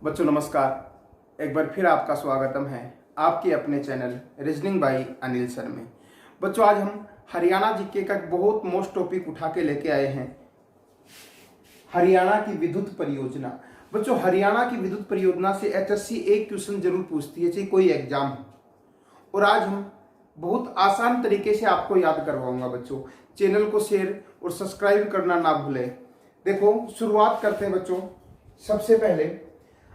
बच्चों नमस्कार। एक बार फिर आपका स्वागतम है आपके अपने channel reasoning bye Anil sir में। बच्चों आज हम हरियाणा जीके का एक बहुत मोस्ट टॉपिक उठा के लेके आए हैं, हरियाणा की विद्युत परियोजना। बच्चों हरियाणा की विद्युत परियोजना से एचएससी एक क्वेश्चन जरूर पूछती है, चाहे कोई एग्जाम हो, और आज हम बहुत आसान तरीके से आपको याद करवाऊंगा। बच्चों चैनल को शेयर और सब्सक्राइब करना ना भूलें। देखो शुरुआत करते हैं बच्चों। सबसे पहले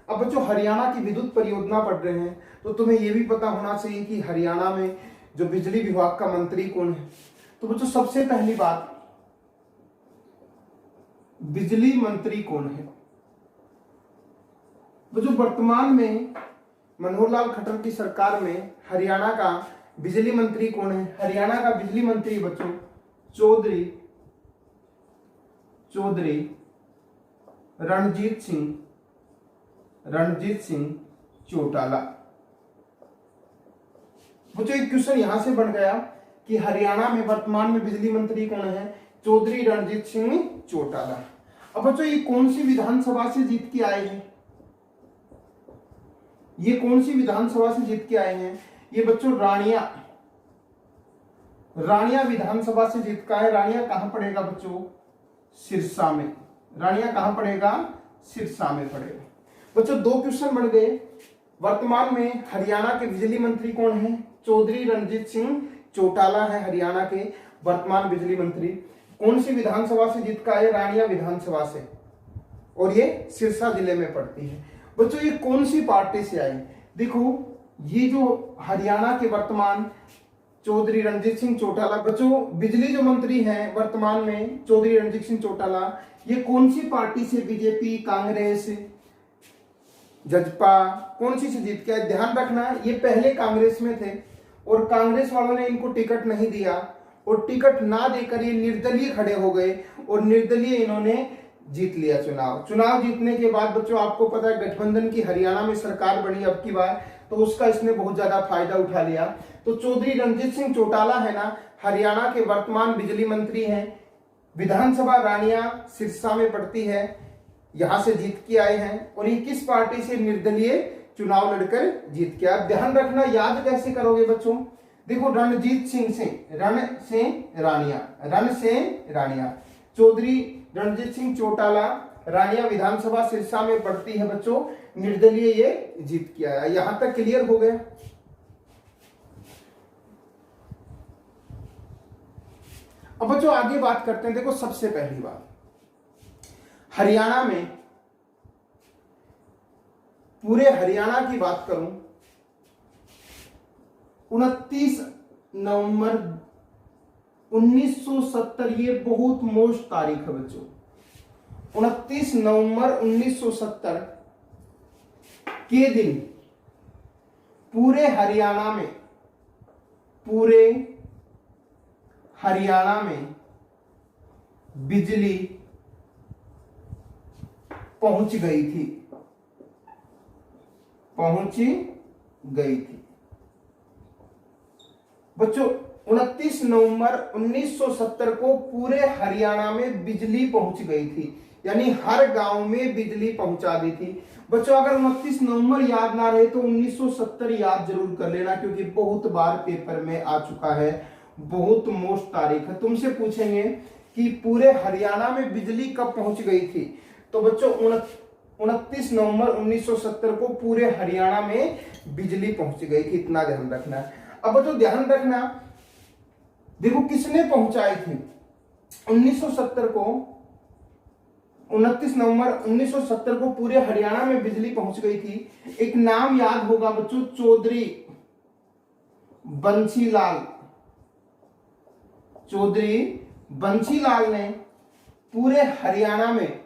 अब बच्चों हरियाणा की विद्युत परियोजना पढ़ रहे हैं तो तुम्हें यह भी पता होना चाहिए कि हरियाणा में जो बिजली विभाग का मंत्री कौन है। तो बच्चों सबसे पहली बात, बिजली मंत्री कौन है। बच्चों वर्तमान में मनोहर लाल खट्टर की सरकार में हरियाणा का बिजली मंत्री कौन है। हरियाणा का बिजली मंत्री बच्चों चौधरी रणजीत सिंह चौटाला। बच्चों एक क्वेश्चन यहां से बन गया कि हरियाणा में वर्तमान में बिजली मंत्री कौन है, चौधरी रणजीत सिंह चौटाला। अब बच्चों ये कौन सी विधानसभा से जीत के आए हैं, ये कौन सी विधानसभा से जीत के आए हैं। ये बच्चों रानिया विधानसभा से जीत का है। रानिया कहां पड़ेगा बच्चों, सिरसा में। रानिया कहां पड़ेगा, सिरसा में पड़ेगा। बच्चों दो क्वेश्चन बन गए। वर्तमान में हरियाणा के बिजली मंत्री कौन है, चौधरी रणजीत सिंह चौटाला है हरियाणा के वर्तमान बिजली मंत्री। कौन सी विधानसभा से जीत का है, रानिया विधानसभा से, और ये सिरसा जिले में पड़ती है। बच्चों ये कौन सी पार्टी से आई। देखो ये जो हरियाणा के वर्तमान चौधरी रणजीत सिंह चौटाला, बच्चों बिजली जो मंत्री हैं वर्तमान में चौधरी रणजीत सिंह चौटाला, ये कौन सी पार्टी से, बीजेपी, कांग्रेस, जजपा, कौन सी से जीत के आए। ध्यान रखना ये पहले कांग्रेस में थे और कांग्रेस वालों ने इनको टिकट नहीं दिया और टिकट ना देकर ये निर्दलीय खड़े हो गए और निर्दलीय इन्होंने जीत लिया चुनाव जीतने के बाद बच्चों आपको पता है गठबंधन की हरियाणा में सरकार बनी अब की बार, तो उसका इसने बहुत ज्यादा फायदा उठा लिया। तो चौधरी रणजीत सिंह चौटाला है ना, हरियाणा के वर्तमान बिजली मंत्री हैं। विधानसभा रानिया सिरसा में पड़ती है, यहां से जीत के आए हैं और ये किस पार्टी से, निर्दलीय चुनाव लड़कर जीत के आए। ध्यान रखना याद कैसे करोगे बच्चों। देखो रणजीत सिंह से रानिया चौधरी रणजीत सिंह चौटाला, रानिया विधानसभा सिरसा में पड़ती है बच्चों, निर्दलीय ये जीत के आया। यहां तक क्लियर हो गया। अब बच्चों आगे बात करते हैं। देखो सबसे पहली बात, हरियाणा में, पूरे हरियाणा की बात करूं, 29 नवंबर 1970, ये बहुत मोस्ट तारीख है बच्चों। 29 नवंबर 1970 के दिन पूरे हरियाणा में बिजली पहुंच गई थी। बच्चों 29 नवंबर 1970 को पूरे हरियाणा में बिजली पहुंच गई थी, यानी हर गांव में बिजली पहुंचा दी थी। बच्चों अगर 29 नवंबर याद ना रहे तो 1970 याद जरूर कर लेना, क्योंकि बहुत बार पेपर में आ चुका है, बहुत मोस्ट तारीख है। तुमसे पूछेंगे कि पूरे हरियाणा में बिजली कब पहुंच गई थी, तो बच्चों 29 नवंबर 1970 को पूरे हरियाणा में बिजली पहुंच गई थी, इतना ध्यान रखना है। अब बच्चों ध्यान रखना, देखो किसने पहुंचाई थी 1970 को, 29 नवंबर 1970 को पूरे हरियाणा में बिजली पहुंच गई थी। एक नाम याद होगा बच्चों, चौधरी बंसीलाल ने पूरे हरियाणा में,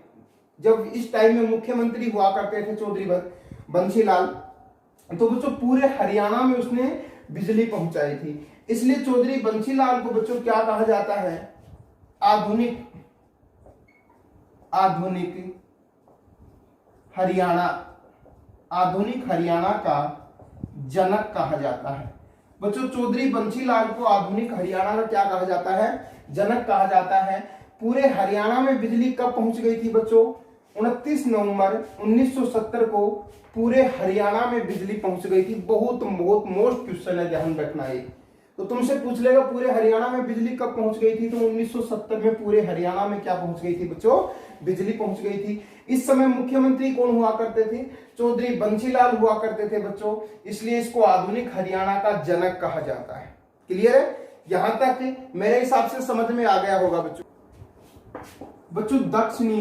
जब इस टाइम में मुख्यमंत्री हुआ करते थे चौधरी बंसीलाल, तो बच्चों पूरे हरियाणा में उसने बिजली पहुंचाई थी। इसलिए चौधरी बंसीलाल को बच्चों क्या कहा जाता है, आधुनिक हरियाणा का जनक कहा जाता है। बच्चों चौधरी बंसीलाल को आधुनिक हरियाणा का क्या कहा जाता है, जनक कहा जाता है। पूरे हरियाणा में बिजली कब पहुंच गई थी बच्चों, 29 नवंबर 1970 को पूरे हरियाणा में बिजली पहुंच गई थी। बहुत बहुत मोस्ट क्वेश्चन है, ध्यान रखना ये। तो तुमसे पूछ लेगा पूरे हरियाणा में बिजली कब पहुंच गई थी, तो 1970 में पूरे हरियाणा में क्या पहुंच गई थी बच्चों, बिजली पहुंच गई थी। इस समय मुख्यमंत्री कौन हुआ करते थे, चौधरी बंसीलाल हुआ करते थे बच्चों, इसलिए इसको आधुनिक हरियाणा का जनक कहा जाता है। क्लियर है, यहां तक मेरे हिसाब से समझ में आ गया होगा बच्चों। बच्चों दक्षिणी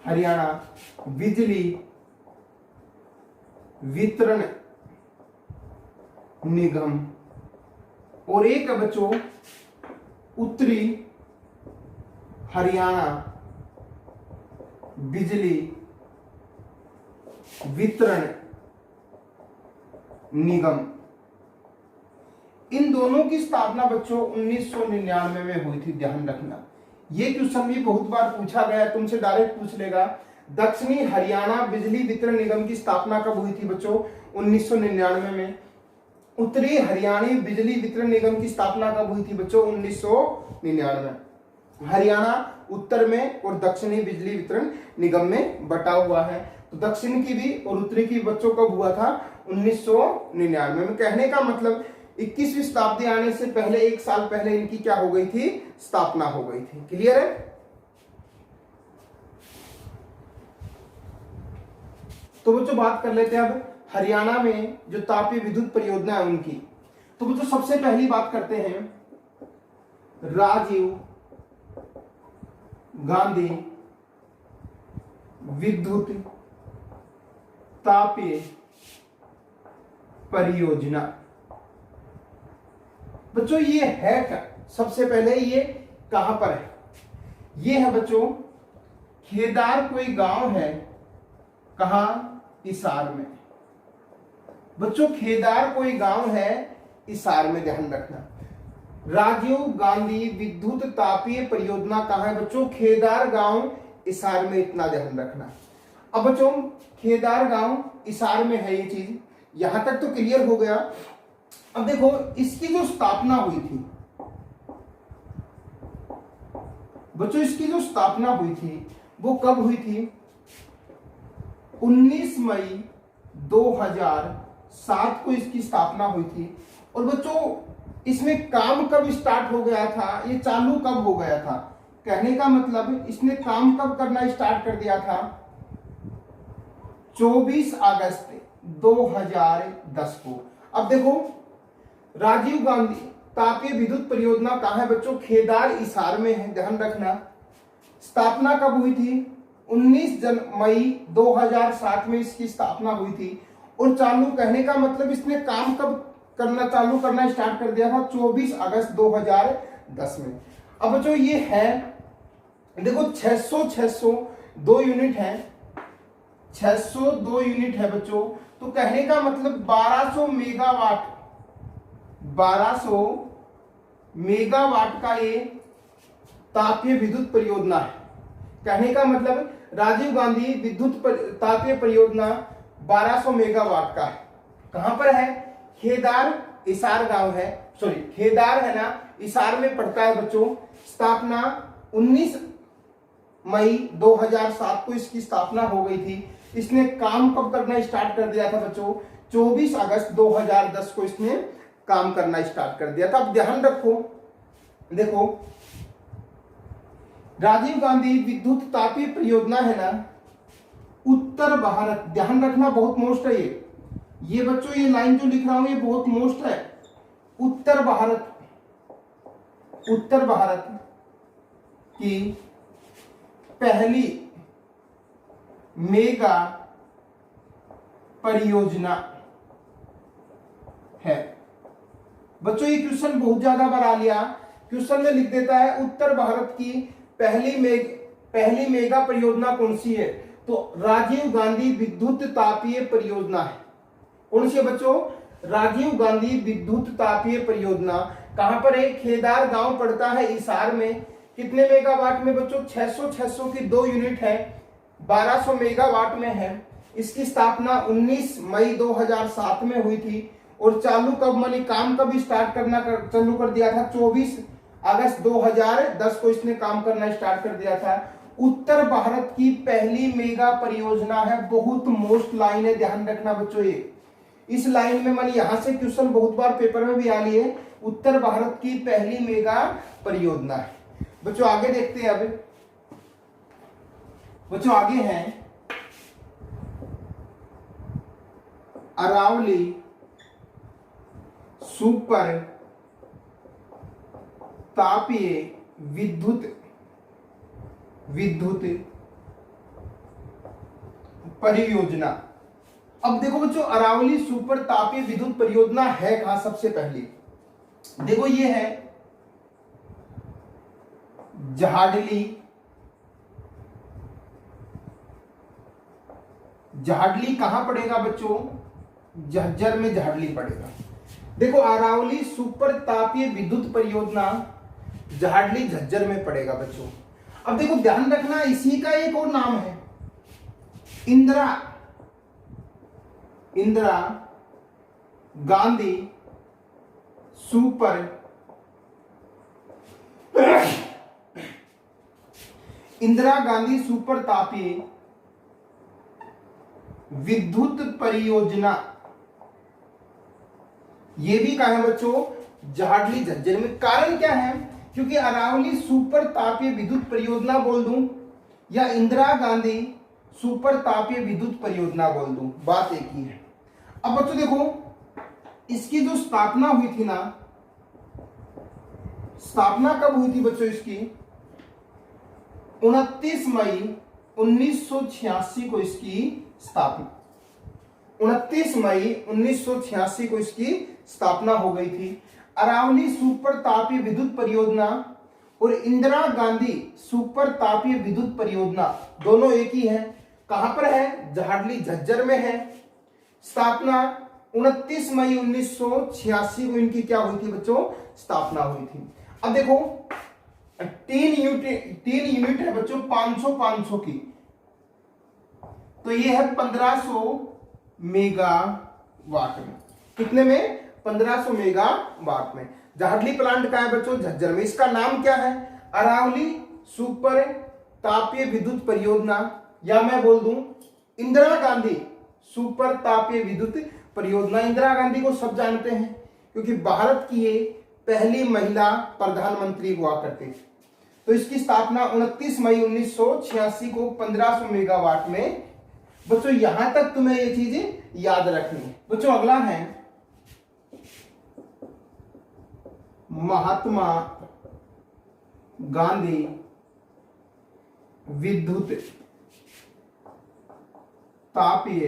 हरियाणा बिजली वितरण निगम, और एक है बच्चों उत्तरी हरियाणा बिजली वितरण निगम। इन दोनों की स्थापना बच्चों 1999 में हुई थी, ध्यान रखना। ये क्वेश्चन भी बहुत बार पूछा गया, तुमसे डायरेक्ट पूछ लेगा दक्षिणी हरियाणा बिजली वितरण निगम की स्थापना कब हुई थी बच्चों, 1999 में। उत्तरी हरियाणी बिजली वितरण निगम की स्थापना कब हुई थी बच्चों, 1999। हरियाणा उत्तर में और दक्षिणी बिजली वितरण निगम में बटा हुआ है, तो दक्षिण की भी और उत्तरी की बच्चों कब हुआ था, 1999 में। कहने का मतलब 21वीं शताब्दी आने से पहले, एक साल पहले इनकी क्या हो गई थी, स्थापना हो गई थी। क्लियर है। तो बच्चों बात कर लेते हैं अब हरियाणा में जो तापीय विद्युत परियोजना है उनकी। तो बच्चों सबसे पहली बात करते हैं राजीव गांधी विद्युत तापीय परियोजना। बच्चों ये है क्या, सबसे पहले ये कहां पर है, ये है बच्चों खेदार, कोई गांव है, कहां, हिसार में। बच्चों खेदार कोई गांव है हिसार में, ध्यान रखना। राजीव गांधी विद्युत तापीय परियोजना कहां है बच्चों, खेदार गांव हिसार में, इतना ध्यान रखना। अब बच्चों खेदार गांव हिसार में है, ये चीज यहां तक तो क्लियर हो गया। अब देखो इसकी जो स्थापना हुई थी बच्चों, इसकी जो स्थापना हुई थी वो कब हुई थी, 19 मई 2007 को इसकी स्थापना हुई थी। और बच्चों इसमें काम कब स्टार्ट हो गया था, ये चालू कब हो गया था, कहने का मतलब इसने काम कब करना स्टार्ट कर दिया था, 24 अगस्त 2010 को। अब देखो राजीव गांधी तापीय विद्युत परियोजना कहां है बच्चों, खेदार हिसार में है, ध्यान रखना। स्थापना कब हुई थी, 19 मई 2007 में इसकी स्थापना हुई थी। और चालू, कहने का मतलब इसने काम कब चालू करना स्टार्ट कर दिया था, 24 अगस्त 2010 में। अब बच्चों ये है, देखो 602 यूनिट है, 602 यूनिट है बच्चों। तो कहने का मतलब 1200 मेगावाट का ये तापीय विद्युत परियोजना है। कहने का मतलब राजीव गांधी विद्युत तापीय परियोजना 1200 मेगावाट का है। कहां पर है, खेदार हिसार गांव है, सॉरी खेदार है ना, हिसार में पड़ता है बच्चों। स्थापना 19 मई 2007 को इसकी स्थापना हो गई थी। इसने काम कब करना स्टार्ट कर दिया था बच्चों, 24 अगस्त 2010 को इसने काम करना स्टार्ट कर दिया था। अब ध्यान रखो, देखो राजीव गांधी विद्युत तापीय परियोजना है ना, उत्तर भारत, ध्यान रखना बहुत मोस्ट है ये बच्चों, ये लाइन जो लिख रहा हूं ये बहुत मोस्ट है। उत्तर भारत की पहली मेगा परियोजना है बच्चों। ये क्वेश्चन बहुत ज्यादा बार आ लिया, क्वेश्चन में लिख देता है उत्तर भारत की पहली मेगा परियोजना कौन सी है, तो राजीव गांधी विद्युत तापीय परियोजना है। कौन सी है बच्चों, राजीव गांधी विद्युत तापीय परियोजना। कहां पर है, खेदार गांव पड़ता है हिसार में। कितने मेगावाट में बच्चों, 600 की 2 यूनिट है, 1200 मेगावाट में है। इसकी स्थापना 19 मई 2007 में हुई थी। और चालू कब, मानी काम कब स्टार्ट करना चालू कर दिया था, 24 अगस्त 2010 को इसने काम करना स्टार्ट कर दिया था। उत्तर भारत की पहली मेगा परियोजना है। बहुत मोस्ट लाइन है, ध्यान रखना बच्चों। ये इस लाइन में मैंने यहां से क्वेश्चन बहुत बार पेपर में भी आ लिए। उत्तर भारत की पहली मेगा परियोजना है बच्चों। आगे देखते हैं। अब बच्चों आगे हैं अरावली सुपर तापीय विद्युत परियोजना। अब देखो बच्चों, अरावली सुपर तापीय विद्युत परियोजना है कहां? सबसे पहले देखो ये है झाडली कहां पड़ेगा बच्चों? झज्जर में झाडली पड़ेगा। देखो अरावली सुपर तापीय विद्युत परियोजना झाडली झज्जर में पड़ेगा बच्चों। अब देखो ध्यान रखना, इसी का एक और नाम है इंदिरा गांधी सुपर तापीय विद्युत परियोजना। ये भी कहा है बच्चों झाडली झज्जर में। कारण क्या है? क्योंकि अरावली सुपर तापीय विद्युत परियोजना बोल दूं या इंदिरा गांधी सुपर तापीय विद्युत परियोजना बोल दूं, बात एक ही है। अब बच्चों देखो, इसकी जो स्थापना हुई थी ना, स्थापना कब हुई थी बच्चों इसकी? 29 मई 1986 को इसकी स्थापना 29 मई 1986 को इसकी स्थापना हो गई थी। अरावली सुपर तापीय विद्युत परियोजना और इंदिरा गांधी सुपर तापीय विद्युत परियोजना दोनों एक ही है। कहां पर है? झाडली झज्जर में है। स्थापना 29 मई 1986 को इनकी क्या हुई थी बच्चों? स्थापना हुई थी। अब देखो 3 यूनिट है बच्चों 500 की, तो ये है 1500 मेगावाट में। कितने में? 1500 मेगावाट में। झाडली प्लांट का है बच्चों? झज्जर में। इसका नाम क्या है? अरावली सुपर तापीय विद्युत परियोजना, या मैं बोल दूं इंदिरा गांधी सुपर तापीय विद्युत परियोजना। इंदिरा गांधी को सब जानते हैं क्योंकि भारत की ये पहली महिला प्रधानमंत्री हुआ करती थी। तो इसकी स्थापना 29 मई 1986 को 1500 मेगावाट में। बच्चों यहां तक तुम्हें ये चीजें याद रखनी है। बच्चों अगला है महात्मा गांधी विद्युत तापीय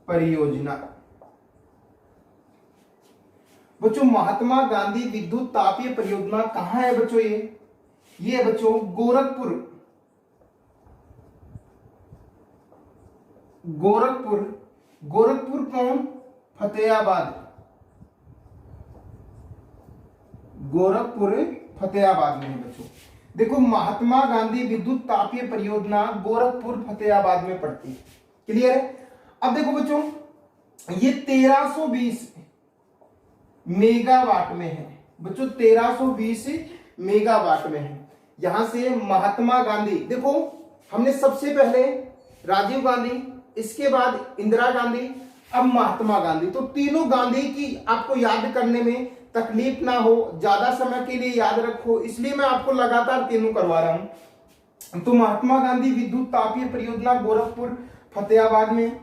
परियोजना। बच्चों महात्मा गांधी विद्युत तापीय परियोजना कहां है बच्चों? ये बच्चों गोरखपुर कौन? फतेहाबाद। फतेहाबाद में है बच्चों। देखो महात्मा गांधी विद्युत तापीय परियोजना गोरखपुर फतेहाबाद में पड़ती है। क्लियर है? अब देखो बच्चों, ये 1320 मेगावाट में है बच्चों। 1320 मेगावाट में है। यहां से महात्मा गांधी, देखो हमने सबसे पहले राजीव गांधी, इसके बाद इंदिरा गांधी, अब महात्मा गांधी। तो तीनों गांधी की आपको याद करने में तकलीफ ना हो, ज्यादा समय के लिए याद रखो, इसलिए मैं आपको लगातार तीनों करवा रहा हूं। तो महात्मा गांधी विद्युत तापीय परियोजना गोरखपुर फतेहाबाद में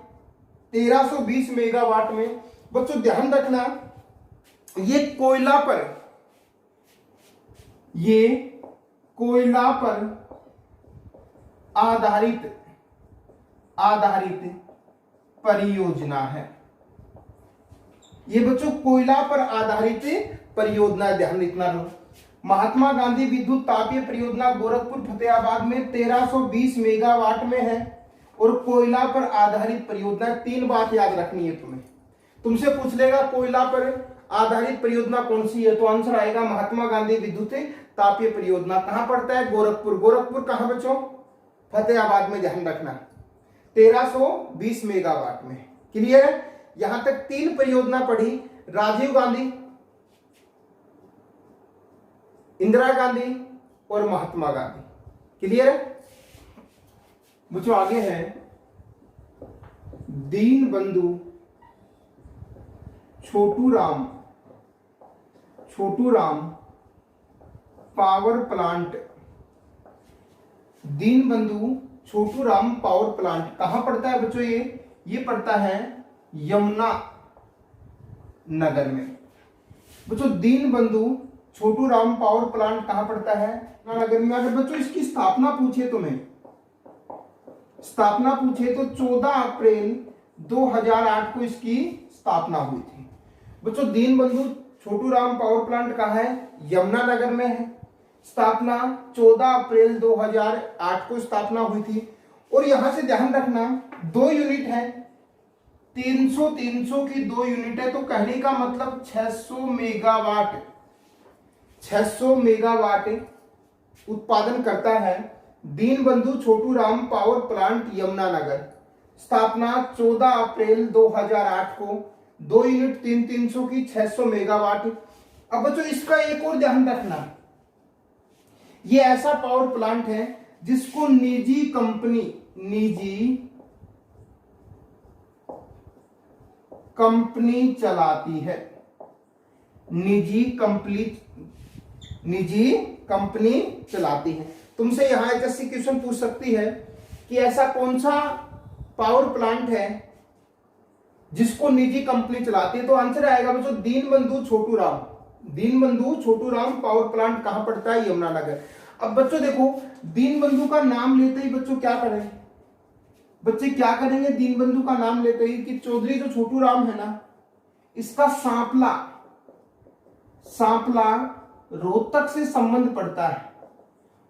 1320 मेगावाट में। बच्चों ध्यान रखना, ये कोयला पर आधारित परियोजना है। ये बच्चों कोयला पर आधारित परियोजना, ध्यान इतना लो। महात्मा गांधी विद्युत तापीय परियोजना गोरखपुर फतेहाबाद में 1320 मेगावाट में है और कोयला पर आधारित परियोजना। 3 बात याद रखनी है तुम्हें। तुमसे पूछ लेगा कोयला पर आधारित परियोजना कौन सी है, तो आंसर आएगा महात्मा गांधी विद्युत तापीय परियोजना। कहां पड़ता है? गोरखपुर कहां बच्चों? फतेहाबाद में। ध्यान रखना 1320 मेगावाट में। क्लियर है? यहां तक 3 परियोजना पढ़ी, राजीव गांधी, इंदिरा गांधी और महात्मा गांधी। क्लियर है बच्चों? आगे है दीन बंधु छोटू राम पावर प्लांट। दीन बंधु छोटू राम पावर प्लांट कहां पड़ता है बच्चों? ये पड़ता है यमुना नगर में। बच्चों दीन बंधु छोटू राम पावर प्लांट कहां पड़ता है? यमुना नगर में। अगर बच्चों इसकी स्थापना पूछे तुम्हें, स्थापना पूछे तो 14 अप्रैल 2008 को इसकी स्थापना हुई थी। बच्चों दीन बंधु छोटू राम पावर प्लांट कहाँ है? यमुना नगर में है। स्थापना 14 अप्रैल 2008 को स्थापना हुई थी। और यहां से ध्यान रखना 2 यूनिट है, 300 की 2 यूनिट है, तो कहने का मतलब 600 मेगावाट उत्पादन करता है दीन बंधु छोटू राम पावर प्लांट यमुना नगर। स्थापना 14 अप्रैल 2008 को, 2 यूनिट 300 की 600 मेगावाट। अब बच्चों इसका एक और ध्यान रखना, ये ऐसा पावर प्लांट है जिसको निजी कंपनी चलाती है। निजी कंपनी चलाती है। तुमसे यहां एचएससी क्वेश्चन पूछ सकती है कि ऐसा कौन सा पावर प्लांट है जिसको निजी कंपनी चलाती है, तो आंसर आएगा बच्चों दीन बंधु छोटू राम पावर प्लांट कहां पड़ता है? यमुना नगर। अब बच्चों देखो दीन बंधु का नाम लेते ही बच्चों क्या करें? बच्चे क्या करेंगे दीन बंधु का नाम लेते ही कि चौधरी जो छोटू राम है ना, इसका सांपला रोहतक से संबंध पड़ता है।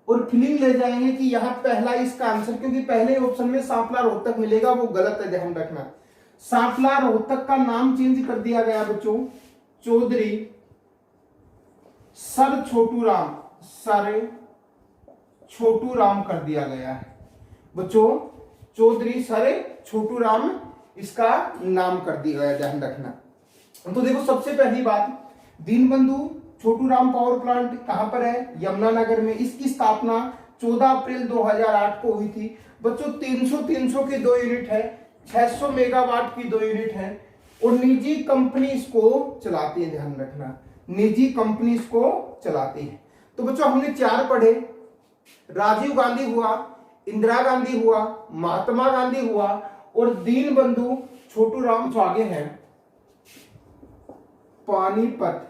और फीलिंग ले जाएंगे कि यहां पहला इसका आंसर, क्योंकि पहले ऑप्शन में सांपला रोहतक मिलेगा, वो गलत है, ध्यान रखना। सांपला रोहतक का नाम चेंज कर दिया गया बच्चों, चौधरी सर छोटू राम कर दिया गया है बच्चों। चौधरी सर छोटू राम इसका नाम कर दिया गया, ध्यान रखना। तो देखो सबसे पहली बात, दीन बंधु छोटू राम पावर प्लांट कहां पर है? यमुना नगर में। इसकी स्थापना 14 अप्रैल 2008 को हुई थी बच्चों। 300 की 2 यूनिट है, 600 मेगावाट की 2 यूनिट है, और निजी कंपनी इसको चलाती है, ध्यान रखना, निजी कंपनी इसको चलाती है। तो बच्चों हमने 4 पढ़े, राजीव गांधी हुआ, इंदिरा गांधी हुआ, महात्मा गांधी हुआ, और दीन बंधु छोटू राम। जो आगे है पानीपत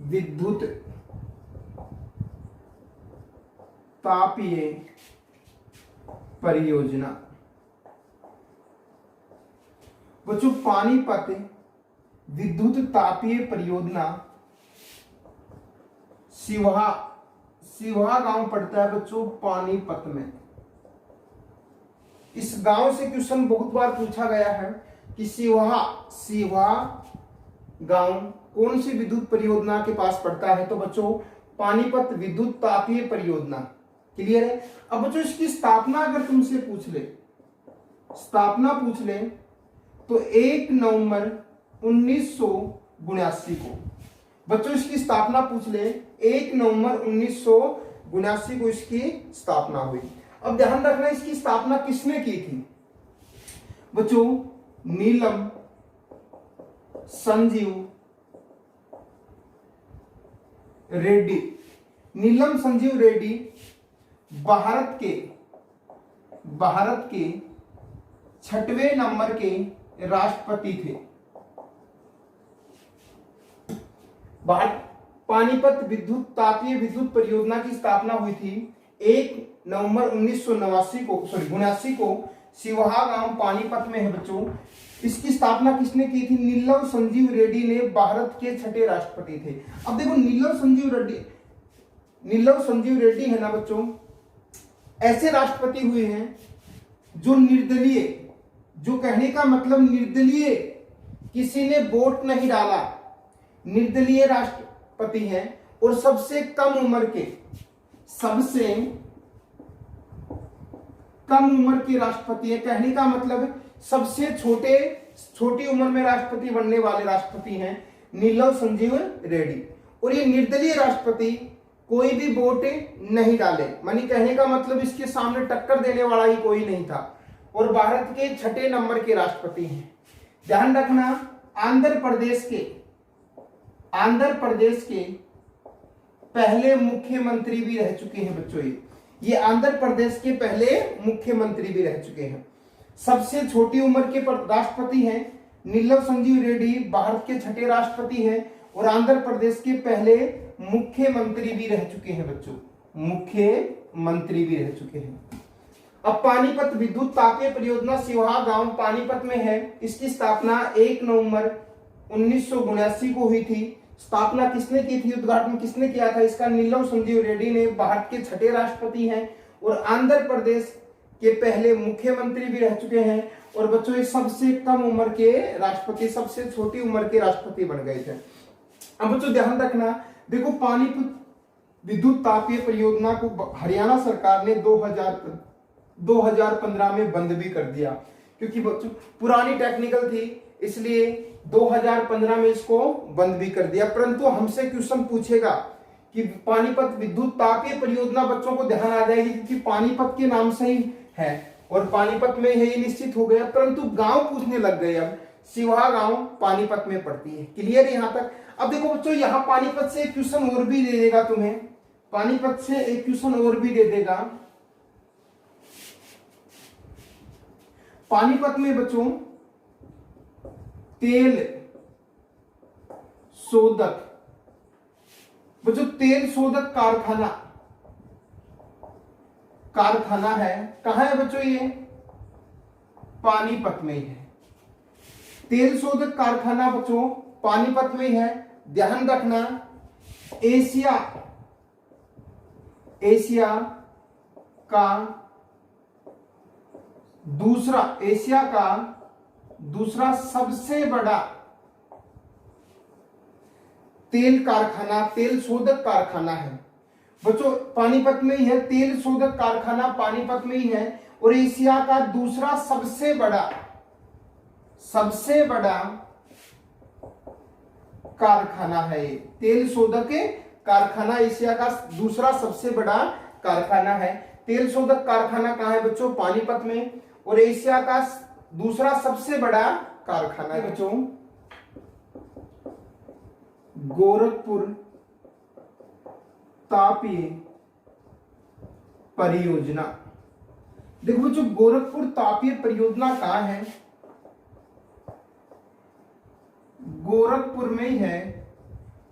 विद्युत तापीय परियोजना। बच्चों पानीपत विद्युत तापीय परियोजना सिवहा गांव पड़ता है बच्चों पानीपत में। इस गांव से क्वेश्चन बहुत बार पूछा गया है कि सिवहा गांव कौन सी विद्युत परियोजना के पास पड़ता है? तो बच्चों पानीपत विद्युत तापीय परियोजना। क्लियर है? अब बच्चों इसकी स्थापना अगर तुमसे पूछ ले तो 1 नवंबर 1979 को, बच्चों इसकी स्थापना पूछ ले, 1 नवंबर 1979 को इसकी स्थापना हुई। अब ध्यान रखना इसकी स्थापना किसने की थी? बच्चों नीलम संजीव रेड्डी। नीलम संजीव रेड्डी भारत के 6वें नंबर के राष्ट्रपति थे। पानीपत विद्युत तापीय विद्युत परियोजना की स्थापना हुई थी 1 नवंबर 1979 को सिवहा गांव पानीपत में है बच्चों। इसकी स्थापना किसने की थी? नीलम संजीव रेड्डी ने, भारत के 6ठे राष्ट्रपति थे। अब देखो नीलम संजीव रेड्डी है ना बच्चों, ऐसे राष्ट्रपति हुए हैं जो निर्दलीय, जो कहने का मतलब निर्दलीय, किसी ने वोट नहीं डाला, निर्दलीय राष्ट्रपति हैं, और सबसे कम उम्र के राष्ट्रपति है। कहने का मतलब सबसे छोटी उम्र में राष्ट्रपति बनने वाले राष्ट्रपति हैं नीलम संजीव रेड्डी। और ये निर्दलीय राष्ट्रपति कोई भी वोट नहीं डाले, मानी कहने का मतलब इसके सामने टक्कर देने वाला ही कोई नहीं था, और भारत के 6 नंबर के राष्ट्रपति हैं। ध्यान रखना, आंध्र प्रदेश के पहले मुख्यमंत्री भी रह चुके हैं बच्चों। ये आंध्र प्रदेश के पहले मुख्यमंत्री भी रह चुके हैं। सबसे छोटी उम्र के राष्ट्रपति हैं नीलम संजीव रेड्डी, भारत के 6 राष्ट्रपति हैं, और आंध्र प्रदेश के पहले मुख्यमंत्री भी रह चुके हैं बच्चों, मुख्यमंत्री भी रह चुके हैं। अब पानीपत विद्युत तापीय परियोजना सिवहा गांव पानीपत में है। इसकी स्थापना 1 नवंबर 1979 को हुई थी। स्थापना किसने की थी, उद्घाटन किसने किया था इसका, नीलम संजीव रेड्डी ने, भारत के 6 राष्ट्रपति हैं और आंध्र प्रदेश के पहले मुख्यमंत्री भी रह चुके हैं। और बच्चों ये सबसे कम उम्र के राष्ट्रपति, सबसे छोटी उम्र के राष्ट्रपति बन गए थे। अब बच्चों ध्यान रखना, देखो पानीपत विद्युत तापीय परियोजना को हरियाणा सरकार ने 2015 में बंद भी कर दिया, क्योंकि बच्चों पुरानी टेक्निकल थी, इसलिए 2015 में इसको बंद भी कर दिया। परंतु हमसे क्वेश्चन पूछेगा कि पानीपत विद्युत तापीय परियोजना, बच्चों को ध्यान आ जाएगी क्योंकि पानीपत के नाम से ही है और पानीपत में है, ये निश्चित हो गया। परंतु गांव पूछने लग गए, अब सिवहा गांव पानीपत में पड़ती है। क्लियर है यहां तक। अब देखो बच्चों, यहां पानीपत से एक क्वेश्चन और भी दे देगा तुम्हें, पानीपत से एक क्वेश्चन और भी दे देगा। पानीपत में बच्चों तेल शोधक, बच्चों तेल शोधक कारखाना है, कहां है बच्चों, ये पानीपत में ही है। तेल शोधक कारखाना बच्चों पानीपत में ही है। ध्यान रखना, एशिया का दूसरा सबसे बड़ा तेल शोधक कारखाना है बच्चों, पानीपत में ही है। तेल शोधक कारखाना पानीपत में ही है और एशिया का दूसरा सबसे बड़ा कारखाना है। तेल शोधक कारखाना एशिया का दूसरा सबसे बड़ा कारखाना है। तेल शोधक कारखाना कहां है बच्चों, पानीपत में, और एशिया का दूसरा सबसे बड़ा कारखाना है बच्चों गोरखपुर तापीय परियोजना। देखो बच्चों, गोरखपुर तापीय परियोजना कहां है, गोरखपुर में ही है,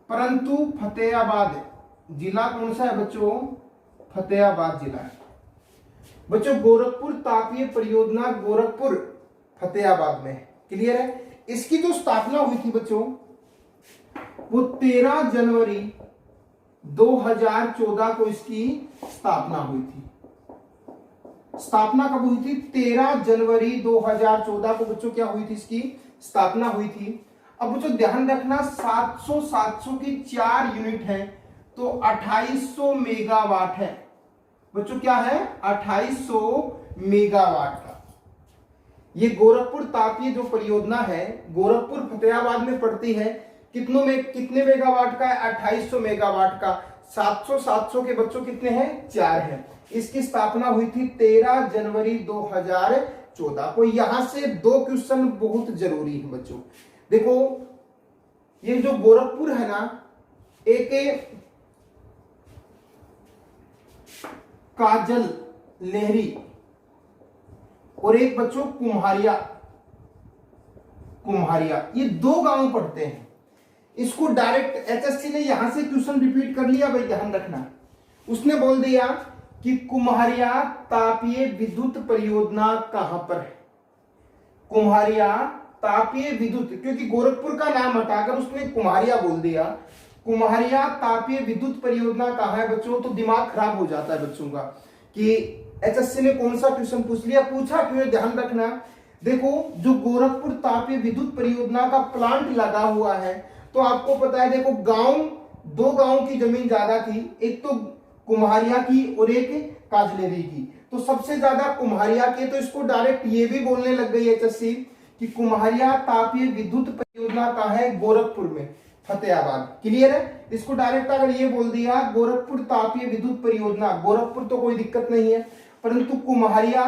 परंतु फतेहाबाद जिला कौन सा है बच्चों, फतेहाबाद जिला है बच्चों। गोरखपुर तापीय परियोजना गोरखपुर फतेहाबाद में है। क्लियर है। इसकी जो स्थापना हुई थी बच्चों वो 13 जनवरी 2014 को इसकी स्थापना हुई थी। स्थापना कब हुई थी, 13 जनवरी 2014 को बच्चों क्या हुई थी, इसकी स्थापना हुई थी। अब बच्चों ध्यान रखना, 700 की 4 यूनिट है तो 2800 मेगावाट है बच्चों, क्या है 2800 मेगावाट का। ये गोरखपुर तापीय जो परियोजना है गोरखपुर फतेहाबाद में पड़ती है। कितने मेगावाट का है, 2800 मेगावाट का। 700 के बच्चों कितने हैं, 4 हैं। इसकी स्थापना हुई थी 13 जनवरी 2014 को। यहां से 2 क्वेश्चन बहुत जरूरी है बच्चों। देखो ये जो गोरखपुर है ना, एक काजल लेहरी और एक बच्चों कुम्हारिया, ये 2 गांव पढ़ते हैं। इसको डायरेक्ट एचएससी ने यहां से क्वेश्चन रिपीट कर लिया भाई, ध्यान रखना। उसने बोल दिया कि कुम्हारिया तापीय विद्युत परियोजना कहां पर है, कुम्हारिया तापीय विद्युत, क्योंकि गोरखपुर का नाम हटाकर उसने कुम्हारिया बोल दिया। कुम्हारिया तापीय विद्युत परियोजना कहां है बच्चों, तो दिमाग खराब हो जाता है बच्चों का कि एचएससी ने कौन सा क्वेश्चन पूछ लिया, पूछा क्यों, ध्यान रखना। देखो जो गोरखपुर तापीय विद्युत परियोजना का प्लांट लगा हुआ है, तो आपको पता है देखो गांव 2 गांव की जमीन ज्यादा थी, एक तो कुम्हारिया की और एक काजलेरी की। तो सबसे ज्यादा कुम्हारिया की, तो इसको डायरेक्ट ये भी बोलने लग गई एचएससी कि कुम्हारिया तापीय विद्युत परियोजना कहां है, गोरखपुर में। फतेहाबाद। क्लियर है? इसको डायरेक्ट अगर ये बोल दिया गोरखपुर तापीय विद्युत परियोजना, गोरखपुर तो कोई दिक्कत नहीं है, परंतु कुम्हारिया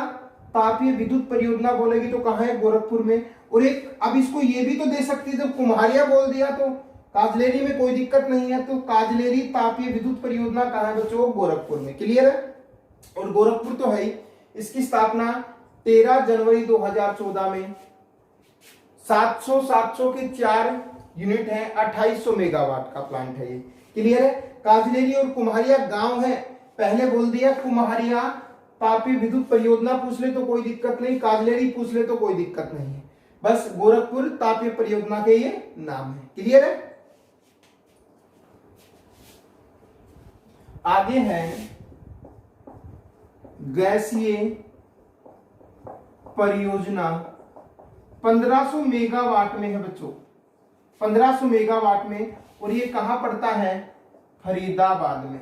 तापीय विद्युत परियोजना बोलेगी तो कहाँ है? गोरखपुर में। और एक अब इसको ये भी तो दे सकती है, जब कुम्हारिया बोल दिया तो काजलेरी में कोई दिक्कत नहीं है, तो काजलेरी तापीय विद्युत परियोजना कहाँ है बच्चों? गोरखपुर में। क्लियर है? और गोरखपुर तो है ही। इसकी स्थापना 13 जनवरी 2014 में 700 के 4 यूनिट है, 2800 मेगावाट का प्लांट है ये। क्लियर है? काजलेरी और कुम्हारिया गांव है, पहले बोल दिया कुम्हारिया तापीय विद्युत परियोजना पूछ ले तो कोई दिक्कत नहीं, काजलेरी पूछ ले तो कोई दिक्कत नहीं है, बस गोरखपुर तापीय परियोजना के ये नाम है। क्लियर है? आगे है गैसीय परियोजना, 1500 मेगावाट में है बच्चों, 1500 मेगावाट में, और ये कहां पड़ता है? फरीदाबाद में,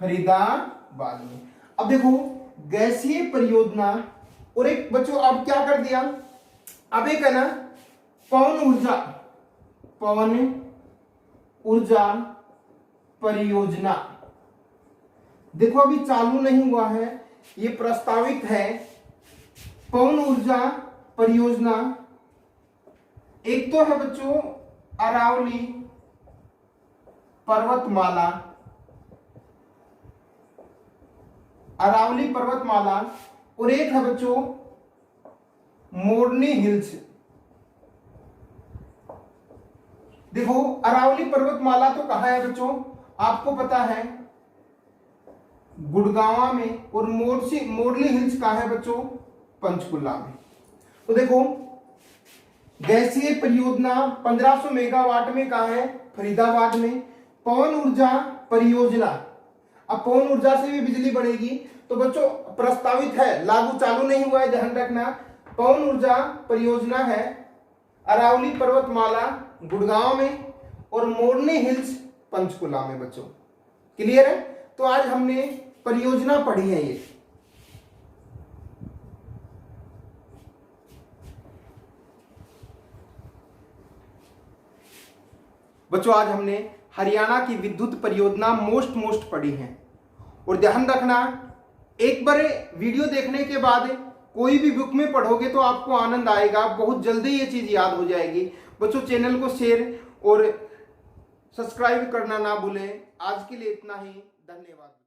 फरीदाबाद में। अब देखो गैसीय परियोजना, और एक बच्चों अब क्या कर दिया, अब एक है ना पवन ऊर्जा परियोजना। देखो अभी चालू नहीं हुआ है, ये प्रस्तावित है। पवन ऊर्जा परियोजना एक तो है बच्चों अरावली पर्वतमाला, अरावली पर्वतमाला, और एक है बच्चों मोरनी हिल्स। देखो अरावली पर्वतमाला तो कहां है बच्चों? आपको पता है गुड़गांव में, और मोरनी हिल्स कहां है बच्चों? पंचकुला में। तो देखो गैसीय परियोजना 1500 मेगावाट में कहां है? फरीदाबाद में। पवन ऊर्जा परियोजना, अब पवन ऊर्जा से भी बिजली बनेगी, तो बच्चों प्रस्तावित है, लागू चालू नहीं हुआ है, ध्यान रखना। पवन ऊर्जा परियोजना है अरावली पर्वतमाला गुड़गांव में, और मोरनी हिल्स पंचकुला में बच्चों। क्लियर है? तो आज हमने परियोजना पढ़ी है ये। बच्चों आज हमने हरियाणा की विद्युत परियोजना मोस्ट पढ़ी है। और ध्यान रखना, एक बार वीडियो देखने के बाद कोई भी बुक में पढ़ोगे तो आपको आनंद आएगा, बहुत जल्दी ये चीज याद हो जाएगी। बच्चों चैनल को शेयर और सब्सक्राइब करना ना भूलें। आज के लिए इतना ही, धन्यवाद।